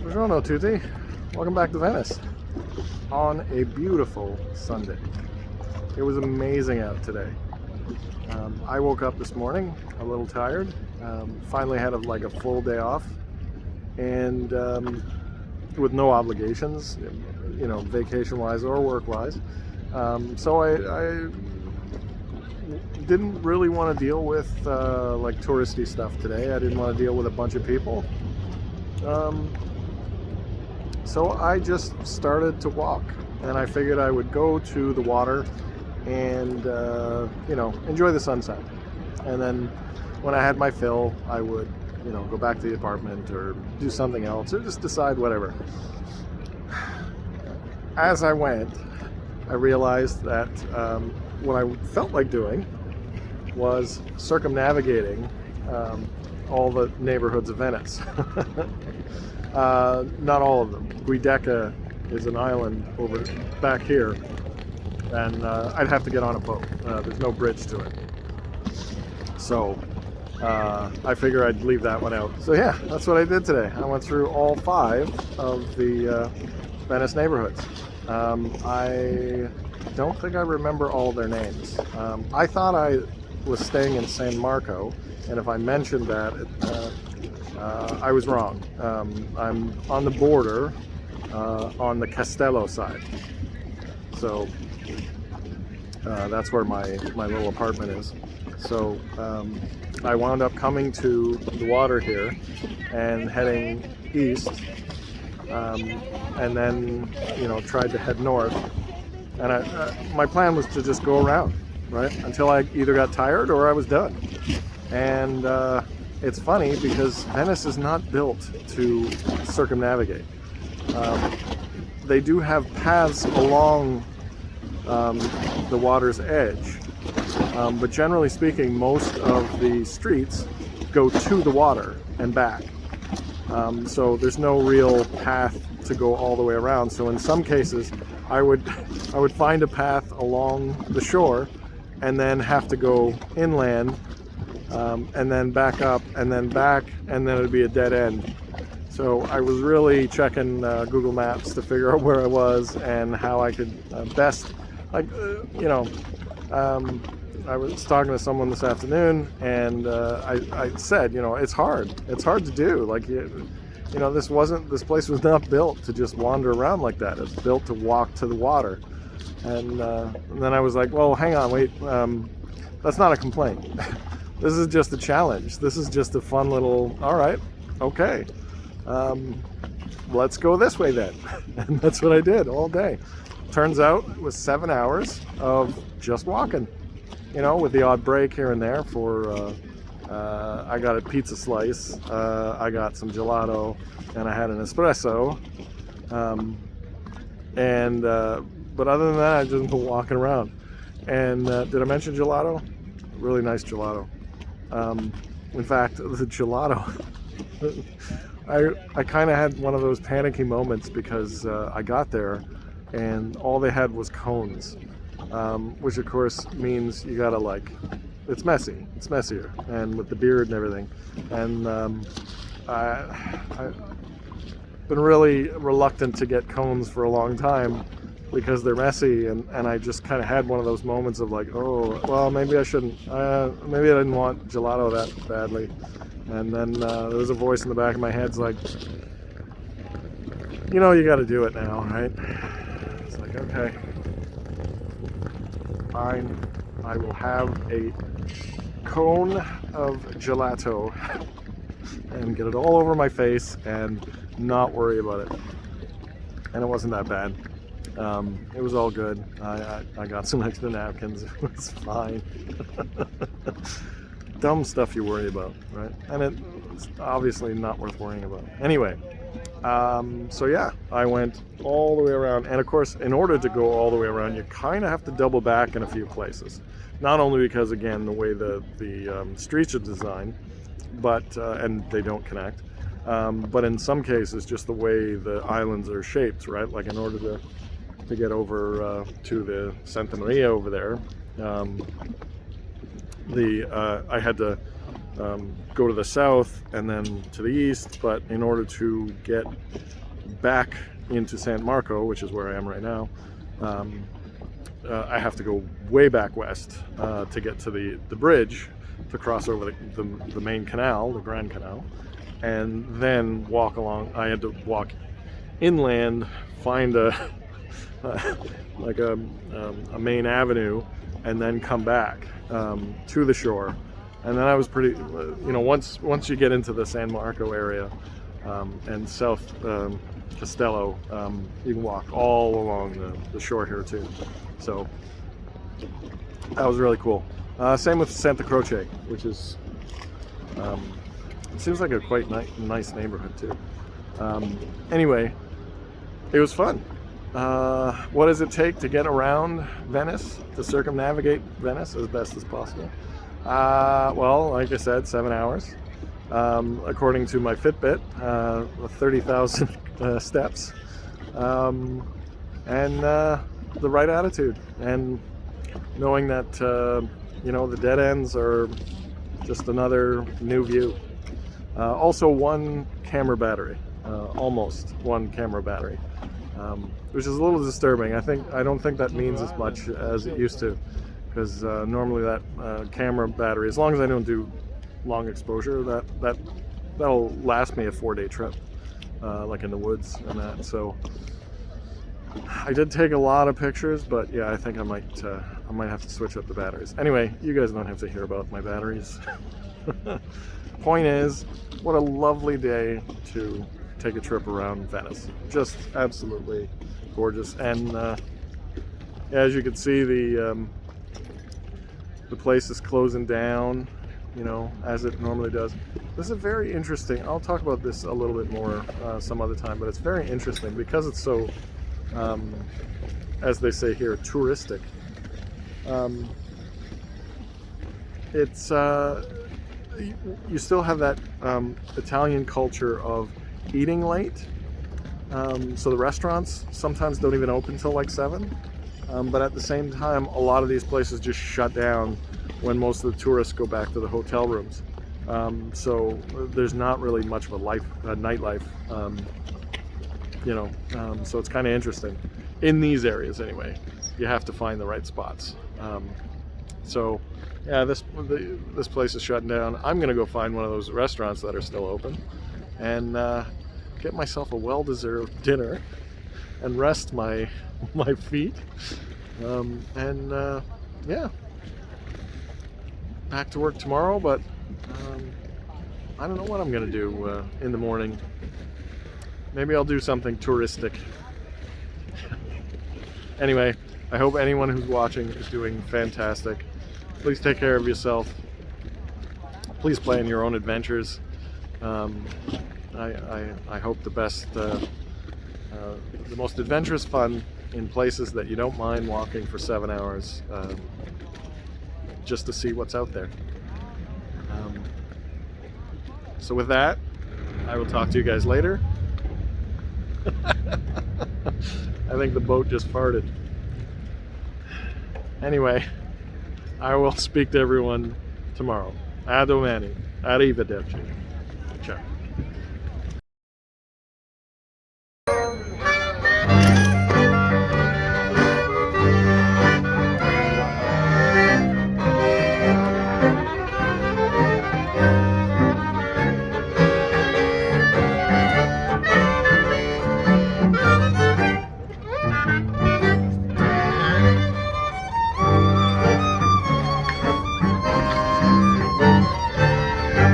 Buongiorno tutti, welcome back to Venice on a beautiful Sunday. It was amazing out today. I woke up this morning a little tired, finally had a full day off, and with no obligations, vacation wise or work wise. So I didn't really want to deal with touristy stuff today. I didn't want to deal with a bunch of people. So I just started to walk, and I figured I would go to the water and enjoy the sunset. And then when I had my fill, I would go back to the apartment or do something else or just decide whatever. As I went, I realized that what I felt like doing was circumnavigating all the neighborhoods of Venice. Not all of them. Giudecca is an island over back here, and I'd have to get on a boat. There's no bridge to it. So I figure I'd leave that one out. So yeah, that's what I did today. I went through all 5 of the Venice neighborhoods. I don't think I remember all their names. I thought I was staying in San Marco, and if I mentioned that, I was wrong. I'm on the border on the Castello side. So that's where my little apartment is. So I wound up coming to the water here and heading east, and then tried to head north. And my plan was to just go around, right, until I either got tired or I was done. And it's funny because Venice is not built to circumnavigate. They do have paths along the water's edge, but generally speaking, most of the streets go to the water and back. So there's no real path to go all the way around. So in some cases, I would find a path along the shore and then have to go inland, and then back up and then back, and then it'd be a dead end. So I was really checking Google Maps to figure out where I was and how I could best, I was talking to someone this afternoon, and I said, it's hard to do. This place was not built to just wander around like that. It's built to walk to the water. And then I was like, well, hang on, wait, that's not a complaint. This is just a challenge. This is just a fun little, all right, okay. Let's go this way then. And that's what I did all day. Turns out it was 7 hours of just walking, with the odd break here and there for, I got a pizza slice, I got some gelato, and I had an espresso. But other than that, I just been walking around. And did I mention gelato? Really nice gelato. In fact, the gelato, I kind of had one of those panicky moments because I got there and all they had was cones, which of course means you gotta it's messy. It's messier, and with the beard and everything. And I've been really reluctant to get cones for a long time because they're messy, and I just kind of had one of those moments of oh, well, maybe I shouldn't. Maybe I didn't want gelato that badly. And then there was a voice in the back of my head like, you got to do it now, right? It's like, okay, fine. I will have a cone of gelato and get it all over my face and not worry about it. And it wasn't that bad. It was all good. I got some extra napkins. It was fine. Dumb stuff you worry about, right? And it's obviously not worth worrying about. Anyway, so yeah, I went all the way around. And of course, in order to go all the way around, you kind of have to double back in a few places. Not only because, again, the way the streets are designed, but and they don't connect, but in some cases, just the way the islands are shaped, right? Like in order to get over to the Santa Maria over there, I had to go to the south and then to the east, but in order to get back into San Marco, which is where I am right now, I have to go way back west to get to the bridge to cross over the main canal, the Grand Canal, and then walk along. I had to walk inland, find like a main avenue, and then come back to the shore. And then I was pretty, once you get into the San Marco area and South Castello, you can walk all along the shore here too. So that was really cool. Same with Santa Croce, which is, it seems like a quite nice neighborhood too. Anyway, it was fun. What does it take to get around Venice, to circumnavigate Venice as best as possible? Well, like I said, 7 hours. According to my Fitbit, 30,000 steps. And the right attitude. And knowing that, the dead ends are just another new view. Also one camera battery, almost one camera battery, which is a little disturbing. I don't think that means as much as it used to, because normally that camera battery, as long as I don't do long exposure, that'll last me a 4-day trip, like in the woods and that. So I did take a lot of pictures, but yeah, I think I might have to switch up the batteries. Anyway, you guys don't have to hear about my batteries. Point is, what a lovely day to take a trip around Venice. Just absolutely gorgeous. And as you can see, the place is closing down, as it normally does. This is very interesting. I'll talk about this a little bit more some other time, but it's very interesting because it's so, as they say here, touristic. It's you still have that Italian culture of eating late. So the restaurants sometimes don't even open till like 7. But at the same time, a lot of these places just shut down when most of the tourists go back to the hotel rooms. So there's not really much of a nightlife, so it's kind of interesting. In these areas anyway, you have to find the right spots. So yeah, this place is shutting down. I'm gonna go find one of those restaurants that are still open and get myself a well-deserved dinner and rest my feet. Yeah, back to work tomorrow, but I don't know what I'm gonna do in the morning. Maybe I'll do something touristic. Anyway, I hope anyone who's watching is doing fantastic. Please take care of yourself. Please plan your own adventures. I hope the best, the most adventurous fun in places that you don't mind walking for 7 hours just to see what's out there. So with that, I will talk to you guys later. I think the boat just farted. Anyway, I will speak to everyone tomorrow. A domani. Arrivederci.